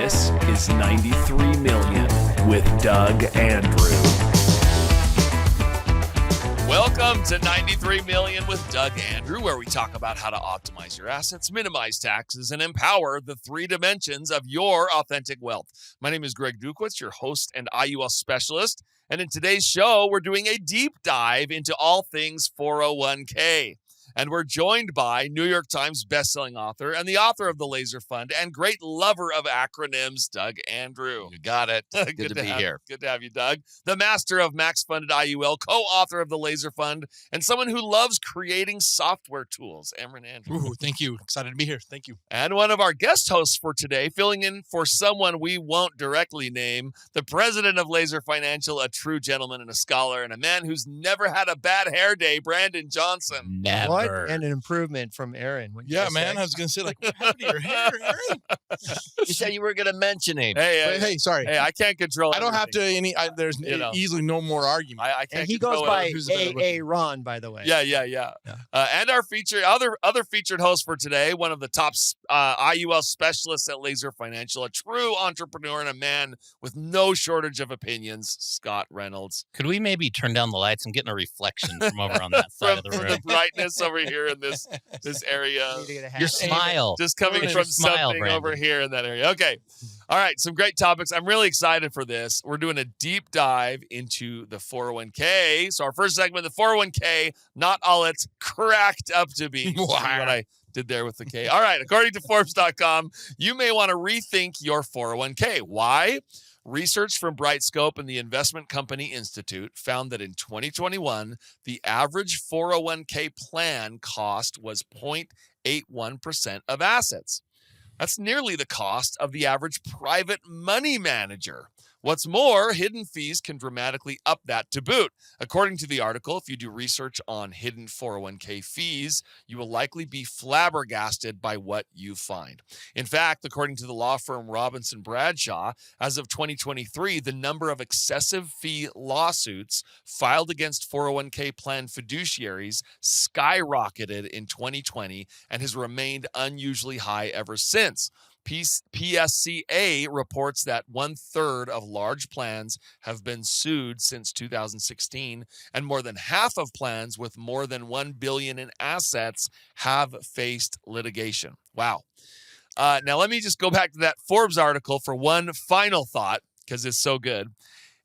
This is 93 Million with Doug Andrew. Welcome to 93 Million with Doug Andrew, where we talk about how to optimize your assets, minimize taxes, and empower the three dimensions of your authentic wealth. My name is Greg Dukowitz, your host and IUL specialist. And in today's show, we're doing a deep dive into all things 401k. And we're joined by New York Times bestselling author and the author of the L.A.S.E.R Fund and great lover of acronyms, Doug Andrew. You got it. Good to be here. Good to have you, Doug. The master of Max Funded IUL, co-author of the L.A.S.E.R Fund, and someone who loves creating software tools, Amron Andrew. Ooh, thank you. Excited to be here. Thank you. And one of our guest hosts for today, filling in for someone we won't directly name, the president of L.A.S.E.R Financial, a true gentleman and a scholar, and a man who's never had a bad hair day, Brandon Johnson. Never. What? And an improvement from Aaron. Yeah, man. I was going to say, like, what happened to your hair, Aaron? You said you were going to mention him. Hey, sorry. Hey, I can't control I don't have everything. to, there's easily no more argument. I can't And he control goes by who's the better A.A. Ron, by the way. Yeah. And our other featured host for today, one of the top IUL specialists at L.A.S.E.R Financial, a true entrepreneur and a man with no shortage of opinions, Scott Reynolds. Could we maybe turn down the lights and get a reflection from over on that side of the From room? the brightness over here in this area. Need to get a hat Your on. smile. Just coming Your from smile, something Brandon. over here in that area. Okay. All right. Some great topics. I'm really excited for this. We're doing a deep dive into the 401k. So our first segment, the 401k, not all it's cracked up to be. Wow. What I did there with the K. All right. According to Forbes.com, you may want to rethink your 401k. Why? Research from Brightscope and the Investment Company Institute found that in 2021, the average 401k plan cost was 0.81% of assets. That's nearly the cost of the average private money manager. What's more, hidden fees can dramatically up that to boot. According to the article, if you do research on hidden 401k fees, you will likely be flabbergasted by what you find. In fact, according to the law firm Robinson Bradshaw, as of 2023, the number of excessive fee lawsuits filed against 401k plan fiduciaries skyrocketed in 2020 and has remained unusually high ever since. PSCA reports that 1/3 of large plans have been sued since 2016, and more than half of plans with more than $1 billion in assets have faced litigation. Wow. Now, let me just go back to that Forbes article for one final thought, because it's so good.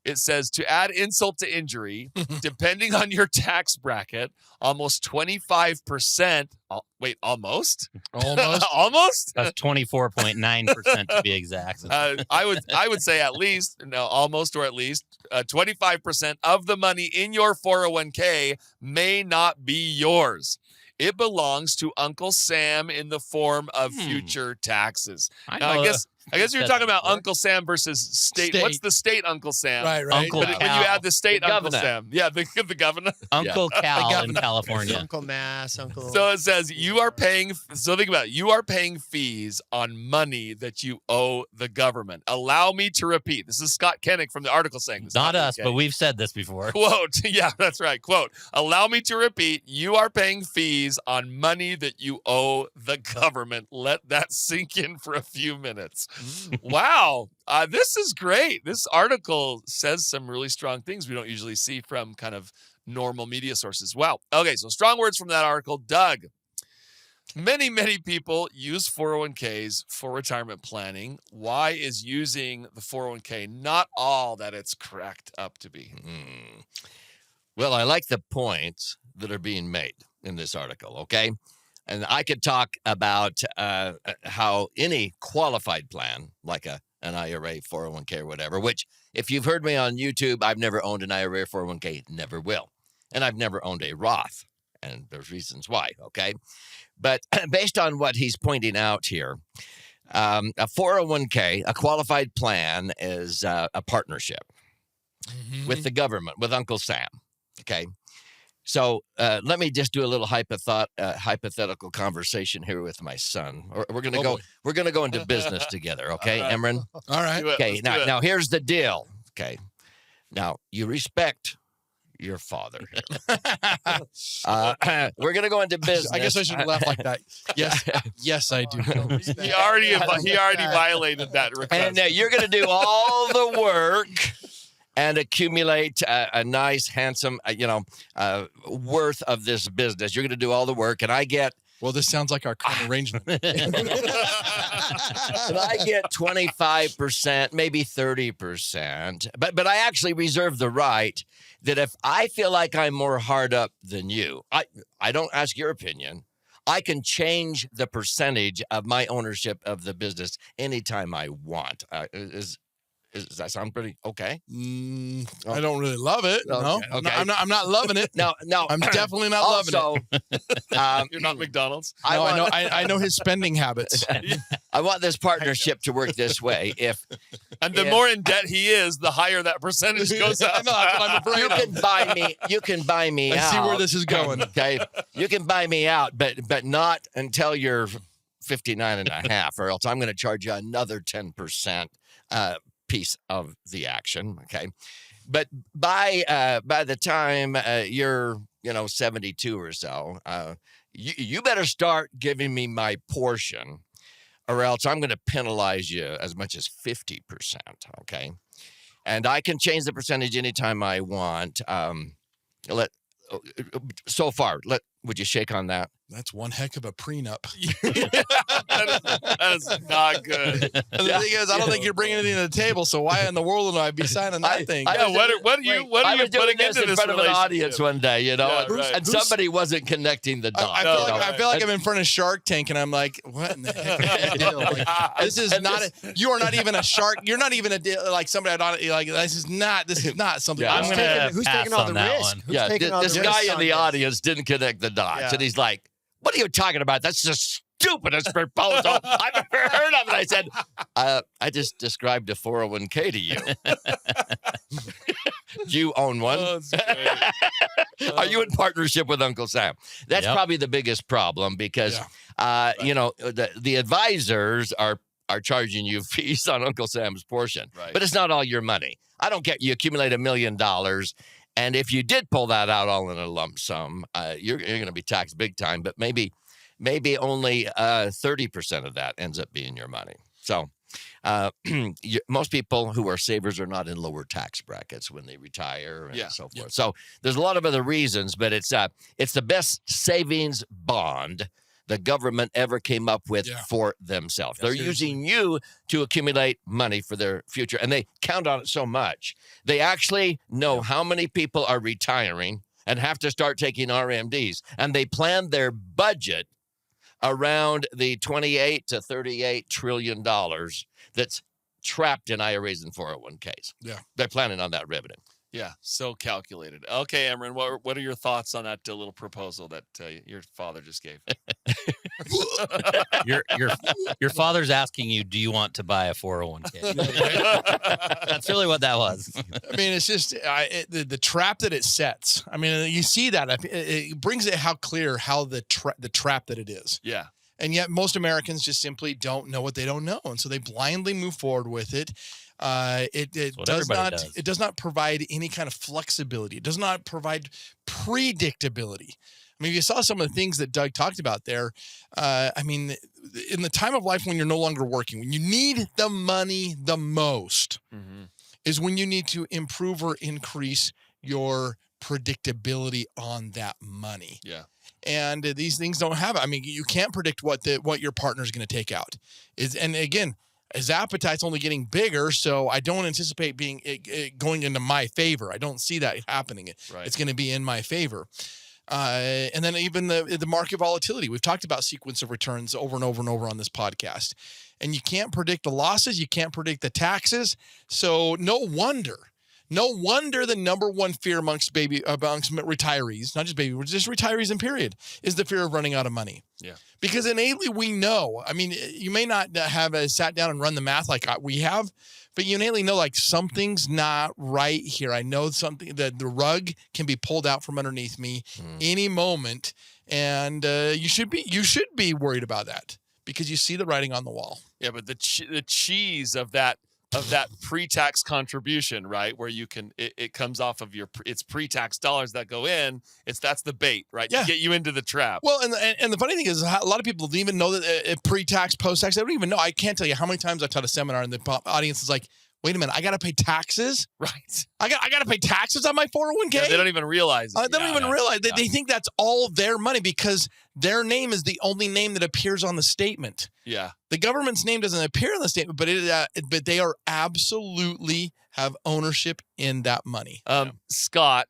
It says, to add insult to injury, depending on your tax bracket, almost 25%. Wait, almost? Almost. Almost? That's 24.9% to be exact. I would say at least, no, almost or at least 25% of the money in your 401k may not be yours. It belongs to Uncle Sam in the form of future taxes. Now, I guess you're talking about Uncle Sam versus state. What's the state Uncle Sam? Right. Uncle But when you add the state The Uncle governor. Sam. Yeah, the governor. Uncle Cal in governor. California. Uncle Mass, Uncle. So it says you are paying, so think about it, you are paying fees on money that you owe the government. Allow me to repeat. This is Scott Koenig from the article saying this. Not us, okay. but we've said this before. Quote, yeah, that's right. Quote, allow me to repeat, you are paying fees on money that you owe the government. Let that sink in for a few minutes. Wow. This is great. This article says some really strong things we don't usually see from kind of normal media sources. Wow. Okay, so strong words from that article. Doug, many people use 401ks for retirement planning. Why is using the 401k not all that it's cracked up to be? Well, I like the points that are being made in this article, okay? And I could talk about how any qualified plan, like an IRA, 401k, or whatever, which if you've heard me on YouTube, I've never owned an IRA or 401k, never will. And I've never owned a Roth, and there's reasons why, okay? But based on what he's pointing out here, a 401k, a qualified plan, is a partnership with the government, with Uncle Sam, okay? So let me just do a little hypothetical conversation here with my son. We're gonna go. boy. We're gonna go into business together, okay, Emron? All right. Do it. Okay. Let's do it. Now here's the deal. Okay. Now you respect your father. We're going to go into business. I guess I should laugh like that. Yes, I do. He already violated that request. And you're going to do all the work and accumulate a nice, handsome, worth of this business. You're going to do all the work, and I get. Well, this sounds like our current arrangement. And I get 25%, maybe 30%. But I actually reserve the right that if I feel like I'm more hard up than you, I don't ask your opinion. I can change the percentage of my ownership of the business anytime I want. Does that sound pretty okay? I don't really love it. No, okay. I'm not loving it. No, I'm definitely not loving it. You're not McDonald's. I know his spending habits. I want this partnership to work this way. And the more in debt he is, the higher that percentage goes up. I know, that's what I'm afraid You can buy me out. I see where this is going. Okay, you can buy me out, but not until you're 59 and a half, or else I'm going to charge you another 10%. Piece of the action, okay, but by the time you're 72 or so, you better start giving me my portion, or else I'm going to penalize you as much as 50%, okay? And I can change the percentage anytime I want. Would you shake on that? That's one heck of a prenup. that is not good. The thing is, I don't think you're bringing anything to the table. So why in the world would I be signing that thing? What are you putting into this in front of an audience one day, and somebody wasn't connecting the dots. I feel like I'm in front of Shark Tank, and I'm like, what in the heck? This is not. You are not even a shark. You're not even like somebody. Like this is not something. Yeah. Who's taking all the risk? Yeah, this guy in the audience didn't connect the dots, and he's like, "What are you talking about? That's the stupidest proposal I've ever heard of." And I said, "I just described a 401k to you. Do you own one? Oh, Are you in partnership with Uncle Sam?" That's probably the biggest problem because, the advisors are charging you fees on Uncle Sam's portion, but it's not all your money. I don't care. You accumulate $1 million. And if you did pull that out all in a lump sum, you're going to be taxed big time. But maybe only 30% of that ends up being your money. So most people who are savers are not in lower tax brackets when they retire and so forth. Yeah. So there's a lot of other reasons, but it's the best savings bond the government ever came up with for themselves. They're using you to accumulate money for their future, and they count on it so much. They actually know how many people are retiring and have to start taking RMDs, and they plan their budget around the $28 to $38 trillion that's trapped in IRAs and 401ks. Yeah. They're planning on that revenue. Yeah, so calculated. Okay, Emran, what are your thoughts on that little proposal that your father just gave? Your father's asking you, do you want to buy a 401k? That's really what that was. I mean, it's just the trap that it sets. I mean, you see that. It brings it how the trap that it is. Yeah. And yet most Americans just simply don't know what they don't know. And so they blindly move forward with it. It does not provide any kind of flexibility. It does not provide predictability. I mean, you saw some of the things that Doug talked about there. I mean, in the time of life when you're no longer working, when you need the money the most, is when you need to improve or increase your predictability on that money. Yeah. And these things don't have it. I mean, you can't predict what your partner is going to take out. And again, his appetite's only getting bigger, so I don't anticipate going into my favor. I don't see that happening. Right. It's going to be in my favor. And then even the market volatility. We've talked about sequence of returns over and over and over on this podcast. And you can't predict the losses. You can't predict the taxes. So no wonder the number one fear amongst retirees, not just just retirees in period, is the fear of running out of money. Yeah. Because innately we know, I mean, you may not have sat down and run the math like we have, but you innately know like something's not right here. I know something, that the rug can be pulled out from underneath me any moment. And you should be worried about that because you see the writing on the wall. Yeah, but the cheese of that of that pre-tax contribution, right? Where you can, it comes off of it's pre-tax dollars that go in. That's the bait, right? Yeah. To get you into the trap. Well, and the funny thing is, a lot of people don't even know that pre-tax, post-tax. They don't even know. I can't tell you how many times I've taught a seminar and the audience is like, "Wait a minute, I got to pay taxes? Right. I got to pay taxes on my 401k?" Yeah, they don't even realize it. They don't even realize. They think that's all their money because their name is the only name that appears on the statement. Yeah. The government's name doesn't appear on the statement, but they are absolutely have ownership in that money. Scott,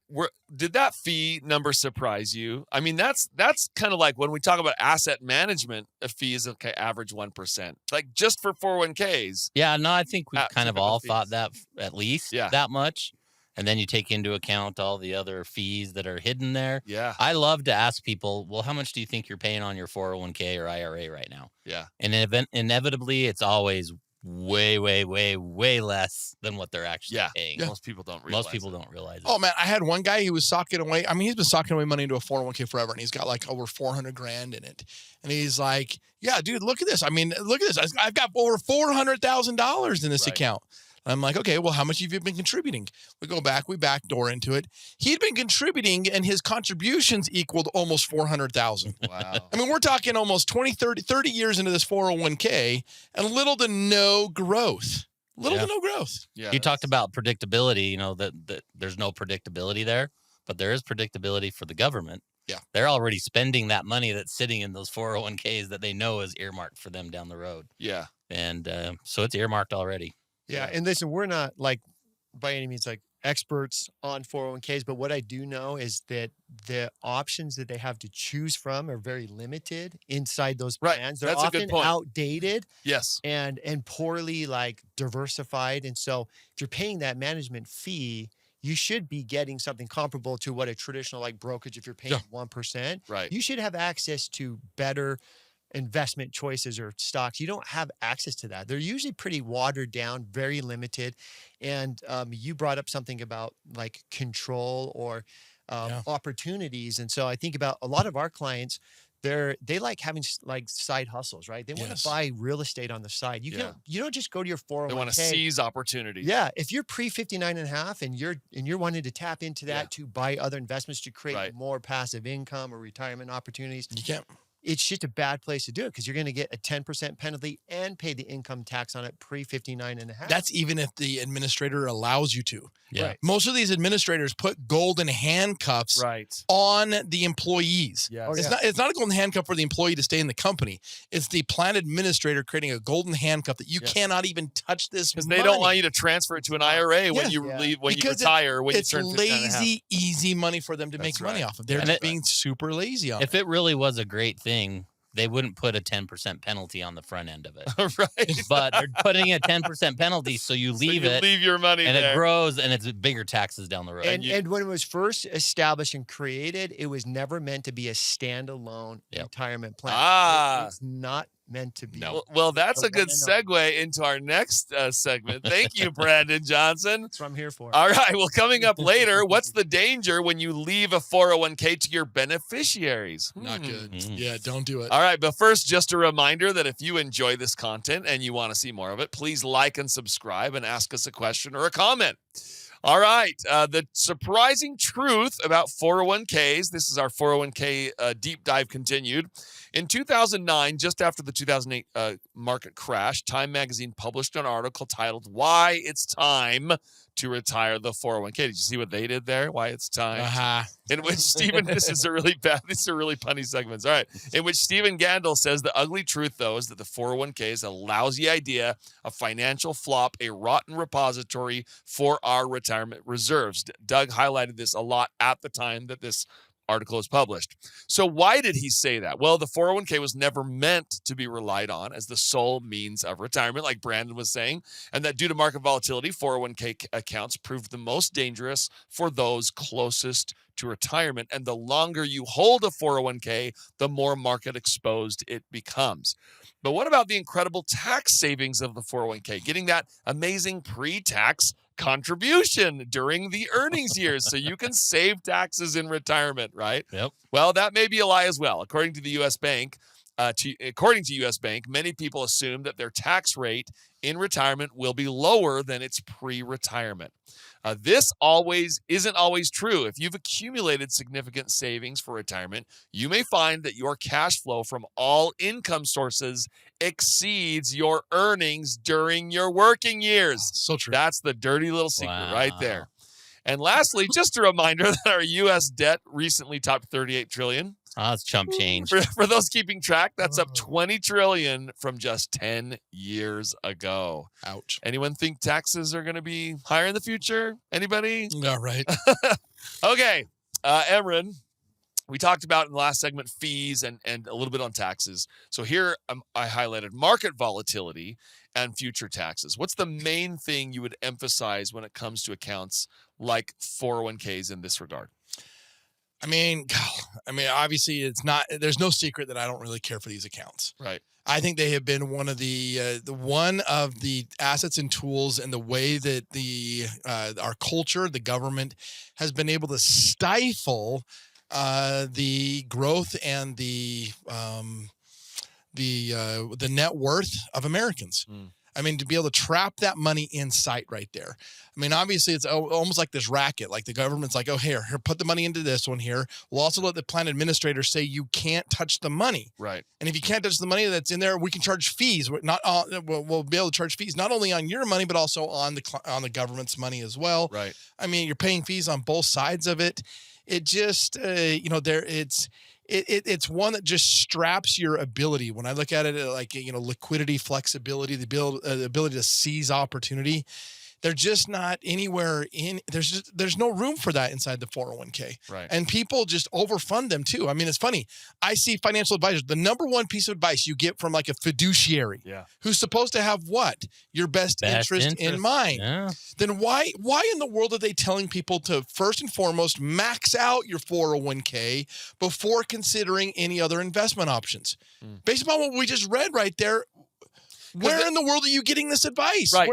did that fee number surprise you? I mean, that's kind of like when we talk about asset management, a fee is okay, average 1%. Like just for 401ks. Yeah, no, I think we've kind of typical all fees. thought that at least that much. And then you take into account all the other fees that are hidden there. Yeah. I love to ask people, well, how much do you think you're paying on your 401k or IRA right now? Yeah. And inevitably, it's always way, way, way, way less than what they're actually paying. Yeah. Most people don't realize don't realize it. Oh man, I had one guy who was socking away. I mean, he's been socking away money into a 401k forever, and he's got like over 400 grand in it. And he's like, "Yeah, dude, look at this. I mean, look at this. I've got over $400,000 in this account." I'm like, "Okay, well, how much have you been contributing?" We go back, we backdoor into it. He'd been contributing, and his contributions equaled almost 400,000. Wow. I mean, we're talking almost 30 years into this 401k, and little to no growth. Little to no growth. Yeah. You talked about predictability, that there's no predictability there, but there is predictability for the government. Yeah. They're already spending that money that's sitting in those 401ks that they know is earmarked for them down the road. Yeah. And so it's earmarked already. Yeah, and listen, we're not like by any means like experts on 401ks, but what I do know is that the options that they have to choose from are very limited inside those plans. They're That's a often good point. outdated Yes. and poorly like diversified. And so if you're paying that management fee, you should be getting something comparable to what a traditional like brokerage, if you're paying 1%, Right. you should have access to better investment choices or stocks. You don't have access to that. They're usually pretty watered down, very limited. And you brought up something about like control or opportunities. And so I think about a lot of our clients, they like having like side hustles, right? They want to buy real estate on the side. You don't just go to your 401k. They want to seize opportunities. Yeah. If you're pre 59 and a half and you're wanting to tap into that to buy other investments to create more passive income or retirement opportunities, You can't. it's just a bad place to do it because you're going to get a 10% penalty and pay the income tax on it pre 59 and a half. That's even if the administrator allows you to. Yeah. Right. Most of these administrators put golden handcuffs on the employees. Yes. Oh, It's yeah. not. It's not a golden handcuff for the employee to stay in the company. It's the plan administrator creating a golden handcuff that you cannot even touch this Because money. they don't want you to transfer it to an IRA when you leave, when Because you retire, when you it's turn 59 and a half. lazy, easy money for them to make money off of. They're just being super lazy on If it. it really was a great thing, they wouldn't put a 10% penalty on the front end of it. Right. But they're putting a 10% penalty, so you leave it, leave your money and there. it grows, and it's bigger taxes down the road. And when it was first established and created, it was never meant to be a standalone retirement plan. It's not meant to be. Well, that's a good segue into our next segment. Thank you, Brandon Johnson. That's what I'm here for. All right. Well, coming up later, what's the danger when you leave a 401k to your beneficiaries? Not good. Yeah, don't do it. All right. But first, just a reminder that if you enjoy this content and you want to see more of it, please like and subscribe and ask us a question or a comment. All right. The surprising truth about 401ks. This is our 401k deep dive continued. In 2009, just after the 2008 market crash, Time magazine published an article titled "Why It's Time to Retire the 401k." Did you see what they did there? Why it's time. In which Stephen, these are really punny segments. All right. In which Stephen Gandel says the ugly truth, though, is that the 401k is a lousy idea, a financial flop, a rotten repository for our retirement reserves. Doug highlighted this a lot at the time that this article is published. So why did he say that? Well, the 401k was never meant to be relied on as the sole means of retirement, like Brandon was saying, and that due to market volatility, 401k accounts proved the most dangerous for those closest to retirement. And the longer you hold a 401k, the more market exposed it becomes. But what about the incredible tax savings of the 401k? Getting that amazing pre-tax contribution during the earnings years so you can save taxes in retirement, right? Yep. Well, that may be a lie as well. According to the U.S. Bank, According to U.S. Bank, many people assume that their tax rate in retirement will be lower than its pre-retirement. This isn't always true. If you've accumulated significant savings for retirement, you may find that your cash flow from all income sources exceeds your earnings during your working years. So true. That's the dirty little secret right there. And lastly, just a reminder that our U.S. debt recently topped $38 trillion. Oh, it's chump change. For those keeping track, that's up $20 trillion from just 10 years ago. Ouch. Anyone think taxes are going to be higher in the future? Anybody? All right. Okay. Emran, we talked about in the last segment fees and a little bit on taxes. So here I highlighted market volatility and future taxes. What's the main thing you would emphasize when it comes to accounts like 401ks in this regard? I mean, obviously there's no secret that I don't really care for these accounts. Right. I think they have been one of the assets and tools, and the way that our culture, the government, has been able to stifle the growth and the net worth of Americans. I mean, to be able to trap that money in sight right there. I mean, obviously, it's almost like this racket. Like the government's like, oh, here, put the money into this one here. We'll also let the plan administrator say you can't touch the money. Right. And if you can't touch the money that's in there, we can charge fees. We'll be able to charge fees not only on your money, but also on the government's money as well. Right. I mean, you're paying fees on both sides of it. It just, it's one that just straps your ability. When I look at it like, liquidity, flexibility, the ability to seize opportunity, they're just not anywhere in. There's no room for that inside the 401k. Right. And people just overfund them too. I mean, it's funny. I see financial advisors. The number one piece of advice you get from like a fiduciary, who's supposed to have what? Your best interest in mind. Yeah. Then why in the world are they telling people to first and foremost max out your 401k before considering any other investment options? Based upon what we just read right there, where in the world are you getting this advice? Right,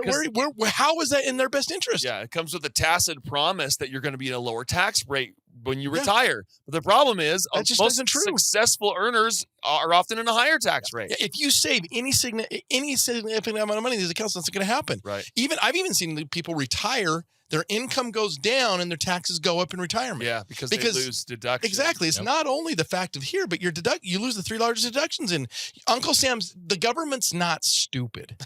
how is that in their best interest? Yeah, it comes with a tacit promise that you're going to be in a lower tax rate when you retire. But the problem is that just most isn't true. Successful earners are often in a higher tax rate. Yeah, if you save any significant amount of money in these accounts, that's not going to happen. Right. I've even seen people retire, their income goes down and their taxes go up in retirement. Yeah, because they lose deductions. Exactly. It's not only the fact of here, but you lose the 3 largest deductions. And Uncle Sam's, the government's not stupid.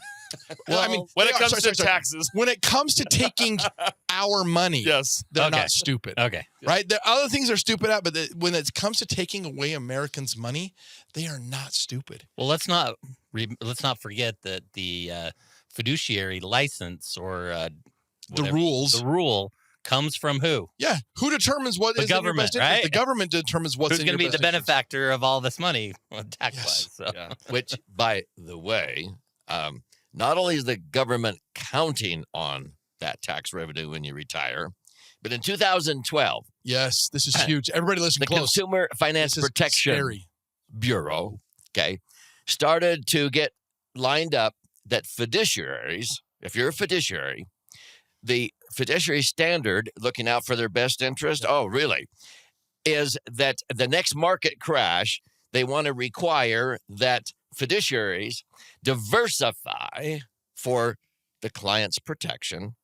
Well, I mean, when it comes to taxes, when it comes to taking our money, they're not stupid. Okay. Right? There are other things they're stupid at, but when it comes to taking away Americans' money, they are not stupid. Well, let's not forget that the fiduciary license or the rule comes from who? Yeah. Who determines what the is government, in your best interest? right? The government determines what's Who's in going your to be best the interest. benefactor of all this money tax-wise? So. Yeah. Which, by the way, not only is the government counting on that tax revenue when you retire, but in 2012, yes, this is huge. Everybody listen the close. Consumer Finance Protection Bureau, started to get lined up that fiduciaries, if you're a fiduciary, the fiduciary standard, looking out for their best interest, is that the next market crash, they want to require that fiduciaries diversify for the client's protection,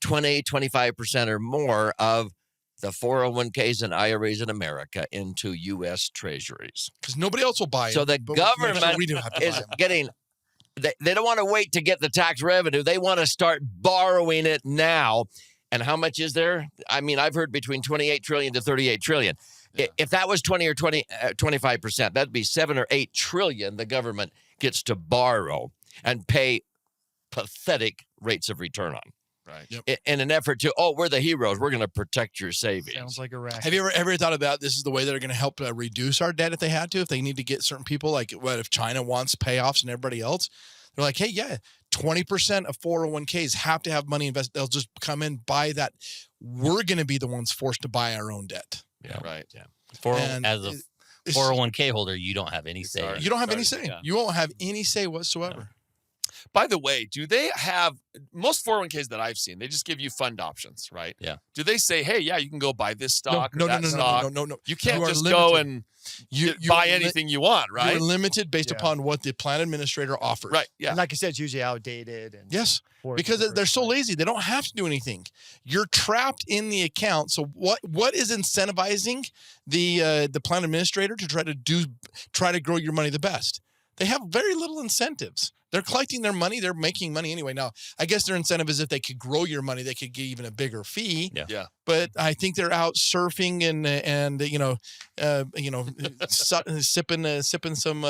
25% or more of the 401ks and IRAs in America into U.S. Treasuries. Because nobody else will buy it. So the government is getting, they don't want to wait to get the tax revenue. They want to start borrowing it now. And how much is there? I mean, I've heard between 28 trillion to 38 trillion. Yeah. If that was 20 or 25%, that'd be 7 or 8 trillion the government gets to borrow and pay pathetic rates of return on. Right. Yep. In an effort to, we're the heroes. We're going to protect your savings. Sounds like a racket. Have you ever thought about this is the way that are going to help reduce our debt if they had to? If they need to get certain people, like what if China wants payoffs and everybody else? They're like, hey, 20% of 401ks have to have money invested. They'll just come in, buy that. We're going to be the ones forced to buy our own debt. Yeah. Right. Yeah. As a 401k holder, you don't have any say. You don't have any say. Yeah. You won't have any say whatsoever. By the way, do they have most 401ks that I've seen? They just give you fund options, right? Yeah. Do they say, hey, yeah, you can go buy this stock or that no, stock? no. You can't You are just go limited. and You buy are anything you want, right? You're limited based Yeah. upon what the plan administrator offers. Right. Yeah. And like I said, it's usually outdated. And Yes. poor Because conversion they're so rate. lazy, they don't have to do anything. You're trapped in the account. So what is incentivizing the plan administrator to try to grow your money the best? They have very little incentives. They're collecting their money. They're making money anyway. Now, I guess their incentive is if they could grow your money, they could get even a bigger fee. Yeah. Yeah. But I think they're out surfing and sipping some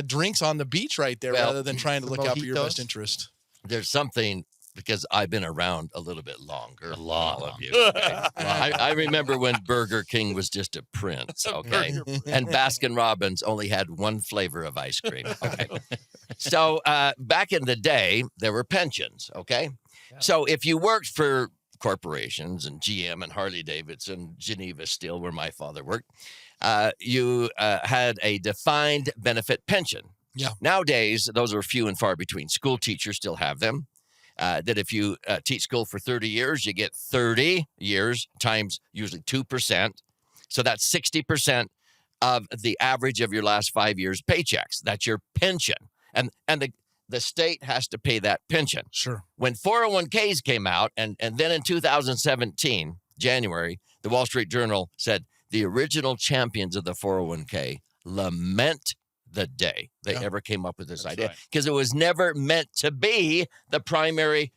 drinks on the beach right there, Well, rather than trying to some look out for your best mojitos. interest. There's something, because I've been around a little bit longer. A than lot all of you. longer. okay? I remember when Burger King was just a prince, okay? And Baskin Robbins only had one flavor of ice cream. Okay. So back in the day, there were pensions, okay? Yeah. So if you worked for corporations and GM and Harley Davidson, Geneva Steel, where my father worked, you had a defined benefit pension. Yeah. Nowadays, those are few and far between. School teachers still have them. That if you teach school for 30 years, you get 30 years times usually 2%. So that's 60% of the average of your last 5 years' paychecks. That's your pension. And the state has to pay that pension. Sure. When 401ks came out, and then in 2017, January, the Wall Street Journal said the original champions of the 401k lament the day they Yeah. ever came up with this That's idea, right. because it was never meant to be the primary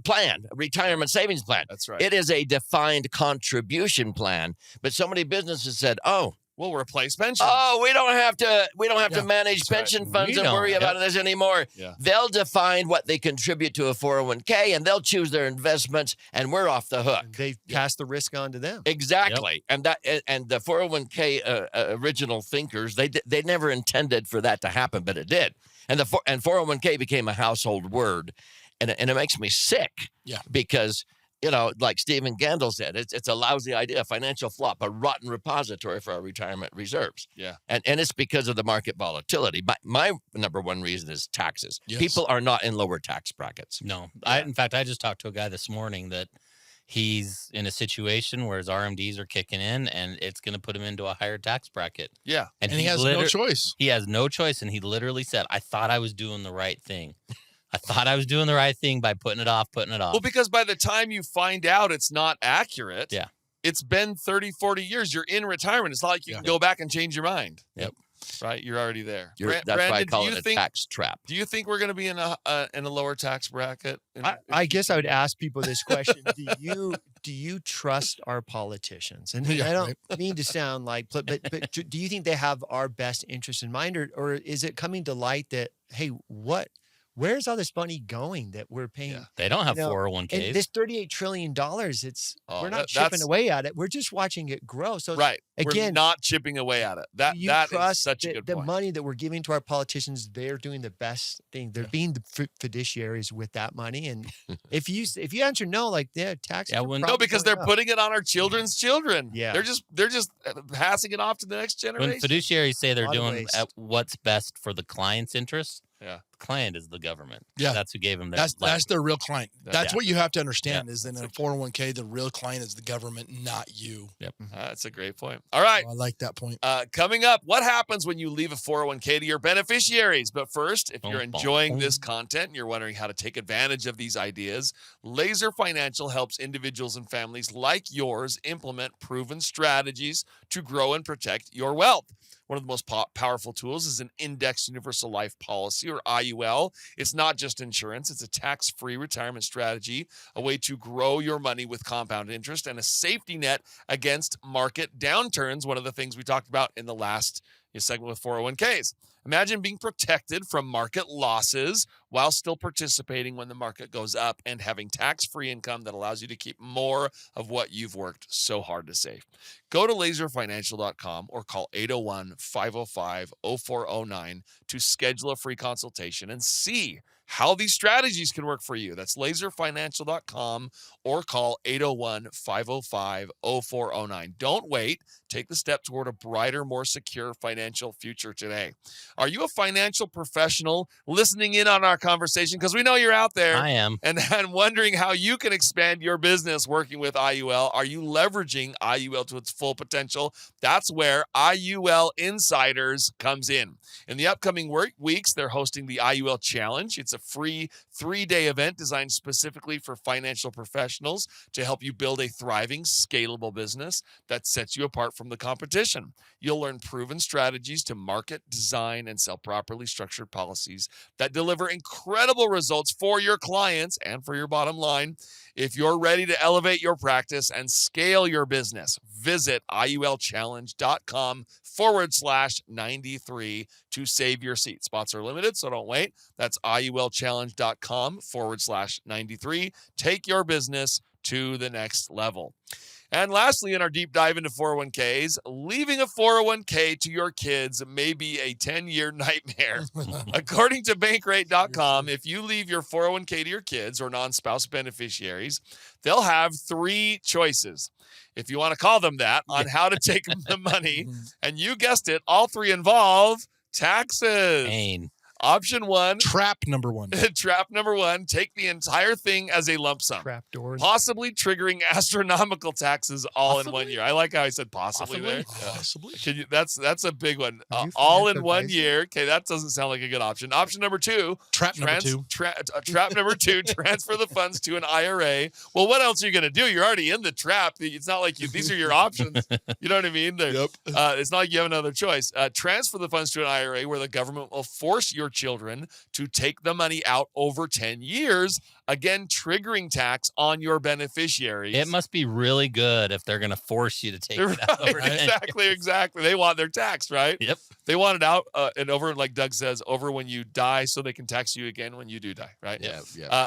plan, retirement savings plan. That's right. It is a defined contribution plan. But so many businesses said, "Oh, We'll replace pensions. we don't have to Yeah, manage that's right. pension funds We and don't. worry about this anymore. Yeah. They'll define what they contribute to a 401k, and they'll choose their investments, and we're off the hook." And they pass the risk on to them. Exactly. And the 401k original thinkers, they never intended for that to happen, but it did. And 401k became a household word, and it makes me sick. Yeah. Because, like Stephen Gandel said, it's a lousy idea, a financial flop, a rotten repository for our retirement reserves. Yeah. And it's because of the market volatility. My number one reason is taxes. Yes. People are not in lower tax brackets. No, in fact, I just talked to a guy this morning that he's in a situation where his RMDs are kicking in, and it's going to put him into a higher tax bracket. Yeah. And he has no choice. He has no choice, and he literally said, "I thought I was doing the right thing. I thought I was doing the right thing by putting it off." Well, because by the time you find out it's not accurate, Yeah. it's been 30, 40 years. You're in retirement. It's not like you can go back and change your mind. Yep. Right? You're already there. That's why I Brandon, call do it you a think, tax trap. do you think we're going to be in a lower tax bracket? I guess I would ask people this question: Do you trust our politicians? And Yeah, I don't mean to sound like, but do you think they have our best interest in mind, or is it coming to light that, hey, where's all this money going that we're paying? Yeah. They don't have You know, 401ks. And this $38 trillion, we're not chipping that's- away at it. We're just watching it grow. So Right. We're again, not chipping away at it. do you That is trust such a that good the point. money that we're giving to our politicians, they're doing the best thing. They're being the fiduciaries with that money. And if you answer no, like, yeah, taxes. Yeah, are when- No, probably because going they're up. putting it on our children's children. Yeah. They're just passing it off to the next When generation. fiduciaries say they're Lot of doing waste. what's best for the client's interest, Yeah. the client is the government. Yeah. That's who gave them their That's life. their real client. That's Yeah. what you have to understand is that in a 401k, the real client is the government, not you. That's a great point. All right. I like that point. Coming up, what happens when you leave a 401k to your beneficiaries? But first, if you're Boom, boom, enjoying this content and you're wondering how to take advantage of these ideas, L.A.S.E.R Financial helps individuals and families like yours implement proven strategies to grow and protect your wealth. One of the most powerful tools is an Indexed Universal Life Policy, or IUL. It's not just insurance. It's a tax-free retirement strategy, a way to grow your money with compound interest, and a safety net against market downturns, one of the things we talked about in the last segment with 401ks. Imagine being protected from market losses while still participating when the market goes up and having tax-free income that allows you to keep more of what you've worked so hard to save. Go to laserfinancial.com or call 801-505-0409 to schedule a free consultation and see how these strategies can work for you. That's laserfinancial.com or call 801-505-0409. Don't wait. Take the step toward a brighter, more secure financial future today. Are you a financial professional listening in on our conversation? Because we know you're out there. I am. And wondering how you can expand your business working with IUL. Are you leveraging IUL to its full potential? That's where IUL Insiders comes in. In the upcoming weeks, they're hosting the IUL Challenge. It's a free 3-day event designed specifically for financial professionals to help you build a thriving, scalable business that sets you apart from the competition. You'll learn proven strategies to market, design, and sell properly structured policies that deliver incredible results for your clients and for your bottom line. If you're ready to elevate your practice and scale your business, visit IULchallenge.com/93 to save your seat. Spots are limited, so don't wait. That's IULchallenge.com/93. Take your business to the next level. And lastly, in our deep dive into 401ks, leaving a 401k to your kids may be a 10-year nightmare. According to bankrate.com, if you leave your 401k to your kids or non-spouse beneficiaries, they'll have 3 choices, if you want to call them that, on how to take the money. And you guessed it, all 3 involve taxes. Pain. Option 1. Trap number 1. Trap number 1, take the entire thing as a lump sum. Trap doors. Possibly triggering astronomical taxes all in 1 year. I like how I said possibly there. Possibly. Can you, that's a big one. you All forget in the 1 price? year. Okay, that doesn't sound like a good option. Option number 2. Trap number 2. Trap number 2, transfer the funds to an IRA. Well, what else are you going to do? You're already in the trap. It's not like these are your options. You know what I mean? Yep. It's not like you have another choice. Transfer the funds to an IRA where the government will force your children to take the money out over 10 years, again, triggering tax on your beneficiaries. It must be really good if they're going to force you to take it out. Over 10 years. Exactly. They want their tax, right? Yep. They want it out and over, like Doug says, over when you die so they can tax you again when you do die, right? Yeah.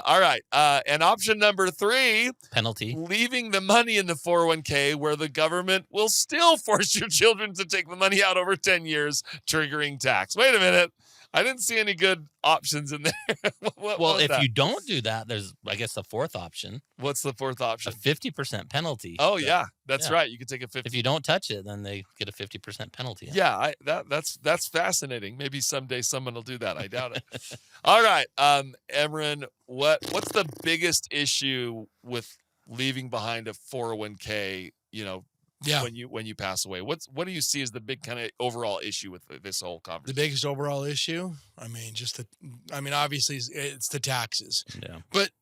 All right. And option number 3, Penalty. leaving the money in the 401k where the government will still force your children to take the money out over 10 years, triggering tax. Wait a minute. I didn't see any good options in there. Well, if you don't do that, there's, I guess, the 4th option, What's the 4th option? a 50% penalty. Oh, yeah. That's Yeah. right. You could take a 50. If you don't touch it, then they get a 50% penalty. Yeah, that's fascinating. Maybe someday someone will do that. I doubt it. All right, Emran, what's the biggest issue with leaving behind a 401k? Yeah. When you pass away, what do you see as the big kind of overall issue with this whole The conversation? biggest overall issue, obviously it's the taxes. Yeah. But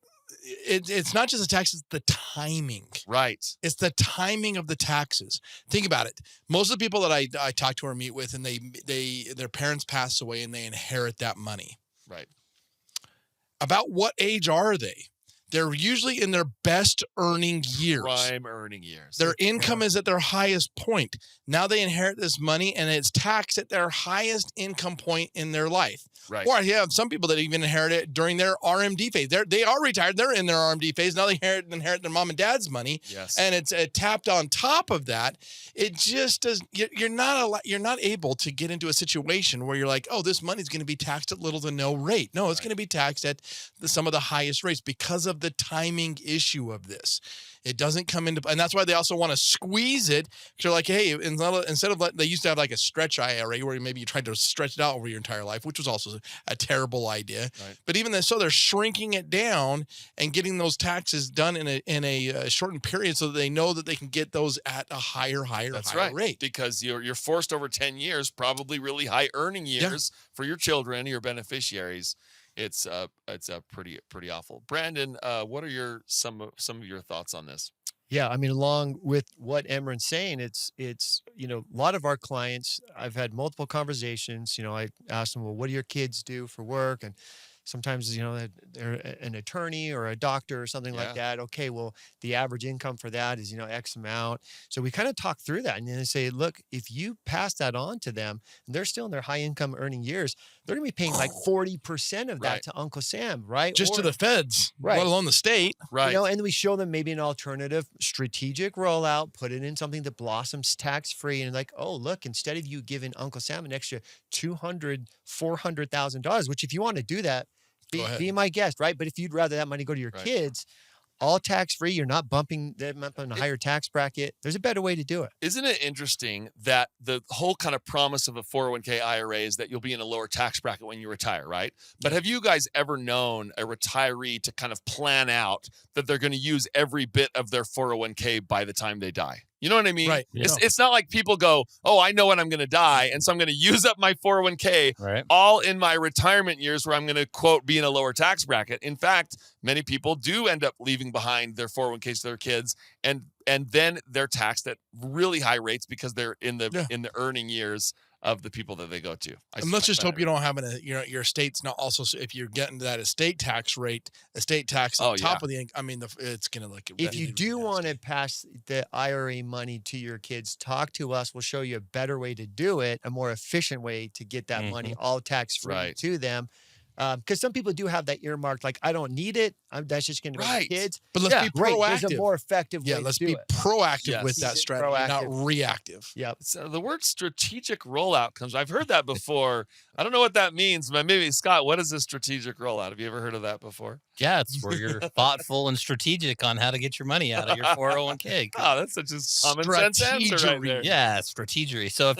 it's not just the taxes, the timing. Right. It's the timing of the taxes. Think about it. Most of the people that I talk to or meet with, and their parents pass away and they inherit that money. Right. About what age are they? They're usually in their best earning years. Prime earning years. Their income is at their highest point. Now they inherit this money and it's taxed at their highest income point in their life. Right. Or you have some people that even inherit it during their RMD phase. They are retired. They're in their RMD phase. Now they inherit their mom and dad's money. Yes. And it's tapped on top of that. It just does. You're not able to get into a situation where you're like, oh, this money's going to be taxed at little to no rate. No, it's going to be taxed at some of the highest rates because of the timing issue of this. It doesn't come into, and that's why they also want to squeeze it. They're like, hey, instead of they used to have like a stretch IRA where maybe you tried to stretch it out over your entire life, which was also a terrible idea. Right. But even then, so they're shrinking it down and getting those taxes done in a shortened period so that they know that they can get those at a higher That's right. rate. Because you're forced over 10 years, probably really high earning years for your children, your beneficiaries. It's pretty awful. Brandon, what are some of your thoughts on this? Yeah, I mean, along with what Emran's saying, it's a lot of our clients, I've had multiple conversations. I ask them, well, what do your kids do for work? And sometimes, they're an attorney or a doctor or something like that. Okay, well, the average income for that is, X amount. So we kind of talk through that and then they say, look, if you pass that on to them and they're still in their high income earning years, they're going to be paying like 40% of that Right. to Uncle Sam, right? Just to the feds, Right. let alone the state. Right. And we show them maybe an alternative strategic rollout, put it in something that blossoms tax-free and like, oh, look, instead of you giving Uncle Sam an extra $200,000, $400,000, which if you want to do that, be my guest, right? But if you'd rather that money go to your kids, all tax-free, you're not bumping them up in a higher tax bracket. There's a better way to do it. Isn't it interesting that the whole kind of promise of a 401k IRA is that you'll be in a lower tax bracket when you retire, right? But have you guys ever known a retiree to kind of plan out that they're going to use every bit of their 401k by the time they die? You know what I mean? Right. It's not like people go, oh, I know when I'm going to die, and so I'm going to use up my 401k all in my retirement years where I'm going to, quote, be in a lower tax bracket. In fact, many people do end up leaving behind their 401ks to their kids, and then they're taxed at really high rates because they're in the earning years of the people that they go to. And let's just hope you don't have your estate's not also, if you're getting to that estate tax on top of the income. I mean, it's going to look. If you do want to pass the IRA money to your kids, talk to us. We'll show you a better way to do it, a more efficient way to get that money all tax free to them. Because some people do have that earmarked, like, I don't need it. That's just going to go to kids. But let's be proactive. There's a more effective way let's to do be it. proactive with that strategy, not reactive. Yep. So the word strategic rollout comes. I've heard that before. I don't know what that means, but maybe, Scott, what is a strategic rollout? Have you ever heard of that before? Yeah, it's where you're thoughtful and strategic on how to get your money out of your 401k. Oh, that's such a common sense answer right there. Yeah, strategery. So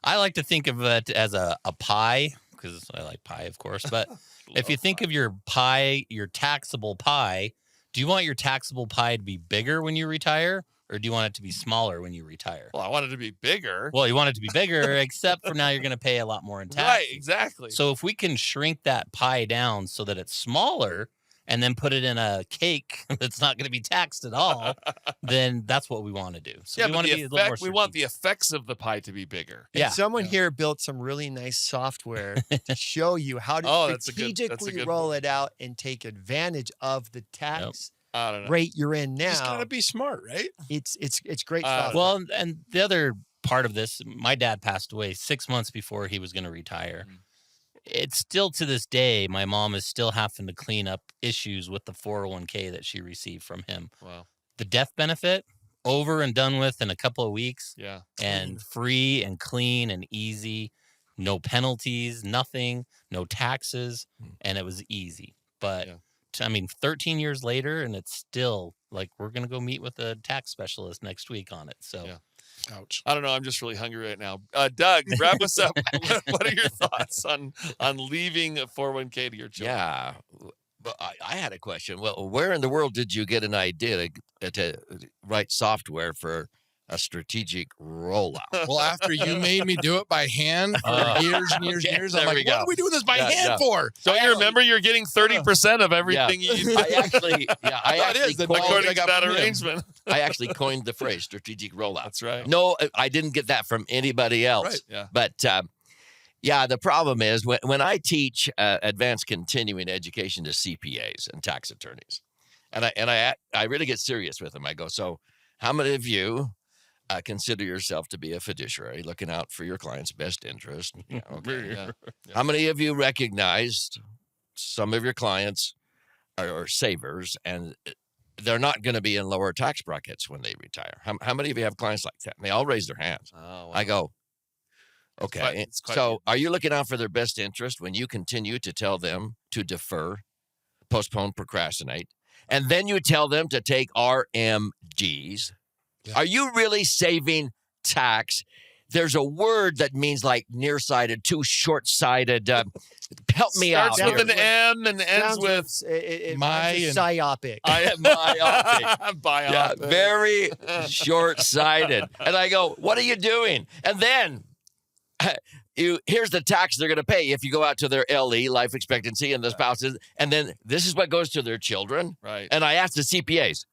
I like to think of it as a pie, because I like pie, of course. But if you think of your pie, your taxable pie, do you want your taxable pie to be bigger when you retire, or do you want it to be smaller when you retire? Well, I want it to be bigger. Well, you want it to be bigger, except for now you're going to pay a lot more in tax. Right, exactly. So if we can shrink that pie down so that it's smaller, and then put it in a cake that's not going to be taxed at all, then that's what we want to do. So we want to be a little more. We want the effects of the pie to be bigger. And someone here built some really nice software to show you how to strategically roll it out and take advantage of the tax rate you're in now. Just gotta be smart, right? It's great software. Well, and the other part of this, my dad passed away 6 months before he was going to retire. It's still, to this day, my mom is still having to clean up issues with the 401k that she received from him. Wow. The death benefit, over and done with in a couple of weeks. Yeah. And free and clean and easy. No penalties, nothing, no taxes. And it was easy. But, 13 years later, and it's still like, we're going to go meet with a tax specialist next week on it. So. Yeah. Ouch. I don't know. I'm just really hungry right now. Doug, wrap us up. What are your thoughts on leaving a 401k to your children? Yeah. But I had a question. Well, where in the world did you get an idea to write software for a strategic rollout? Well, after you made me do it by hand for years and years and years, I'm like, what are we doing this by hand for? Don't you remember you're getting 30% of everything you do? I actually according to that arrangement. I actually coined the phrase strategic rollout. That's right. No, I didn't get that from anybody else. Right. Yeah. But the problem is when I teach advanced continuing education to CPAs and tax attorneys, and I really get serious with them. I go, so how many of you consider yourself to be a fiduciary, looking out for your client's best interest? Yeah, okay. Yeah. How many of you recognized some of your clients are savers and they're not going to be in lower tax brackets when they retire? How many of you have clients like that? And they all raise their hands. Oh, wow. I go, okay. It's quite So are you looking out for their best interest when you continue to tell them to defer, postpone, procrastinate, and then you tell them to take RMDs? Yeah. Are you really saving tax? There's a word that means like nearsighted, too short-sighted. Help me out. Starts with an M and ends with myopic. Myopic. Biopic. Yeah, very short-sighted. And I go, what are you doing? And then here's the tax they're going to pay if you go out to their LE, life expectancy, and the spouses. And then this is what goes to their children. Right. And I asked the CPAs,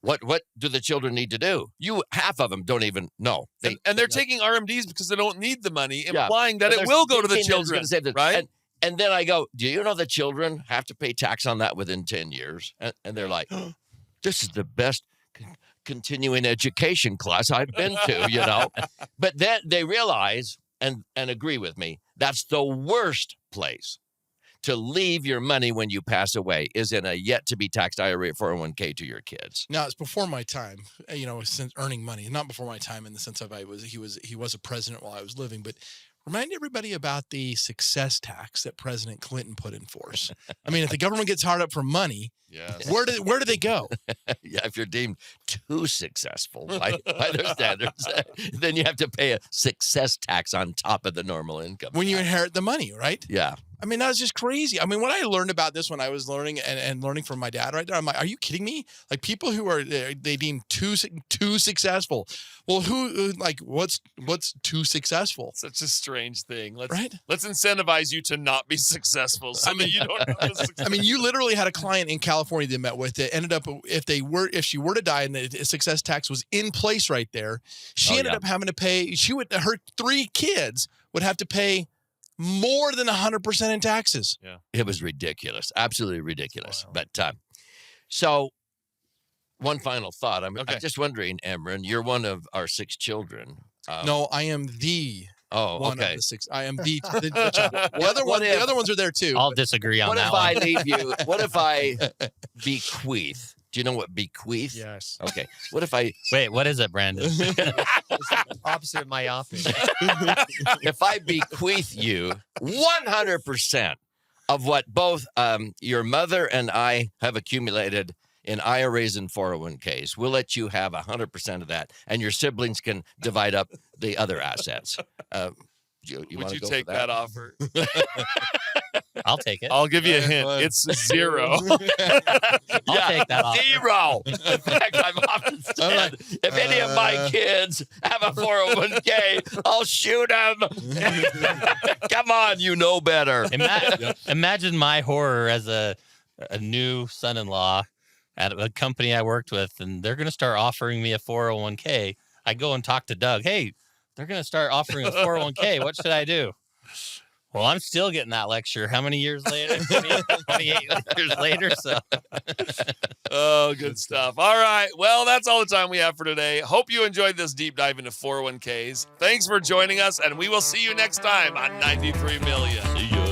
what do the children need to do? Half of them don't even know. And they're taking RMDs because they don't need the money, implying that it will go to the children. Right? And then I go, do you know the children have to pay tax on that within 10 years? And they're like, this is the best continuing education class I've been to, But then they realize and agree with me, that's the worst place to leave your money when you pass away is in a yet-to-be-taxed IRA 401k to your kids. Now, it's before my time, since earning money. Not before my time in the sense of he was a president while I was living, but Remind everybody about the success tax that President Clinton put in force. I mean, if the government gets hard up for money, Yes. where do they go? Yeah, if you're deemed too successful by their standards, then you have to pay a success tax on top of the normal income. When you inherit the money, right? Yeah. I mean, that was just crazy. I mean, when I learned about this, when I was learning and learning from my dad right there, I'm like, are you kidding me? Like people who are, they deem too successful. Well, what's too successful? Such a strange thing. Let's incentivize you to not be successful so that you don't have a success. I mean, you literally had a client in California that met with it. Ended up, if she were to die and the success tax was in place right there, she ended up having to pay. Her 3 kids would have to pay more than 100% in taxes. Yeah, it was ridiculous, absolutely ridiculous. Wow. But so, one final thought. I'm just wondering, Emran, you're one of our 6 children. No, I am the. One of the 6. I am the child. The other ones are there too. I'll disagree on that. What if I leave you? What if I bequeath? Do you know what bequeath? Yes. Okay. What if I wait? What is it, Brandon? It's opposite of myopic. If I bequeath you 100% of what both your mother and I have accumulated in IRAs and 401ks, we'll let you have 100% of that, and your siblings can divide up the other assets. Would you take that offer? I'll take it. I'll give you a hint. It's 0. I'll take that offer. 0. In fact, I've often said, if any of my kids have a 401k, I'll shoot them. Come on, you know better. Imagine my horror as a new son-in-law at a company I worked with, and they're going to start offering me a 401k. I go and talk to Doug. Hey, they're going to start offering a 401k. What should I do? Well, I'm still getting that lecture. How many years later? 28 years later. So, oh, good stuff. All right. Well, that's all the time we have for today. Hope you enjoyed this deep dive into 401ks. Thanks for joining us, and we will see you next time on 93 Million. See you.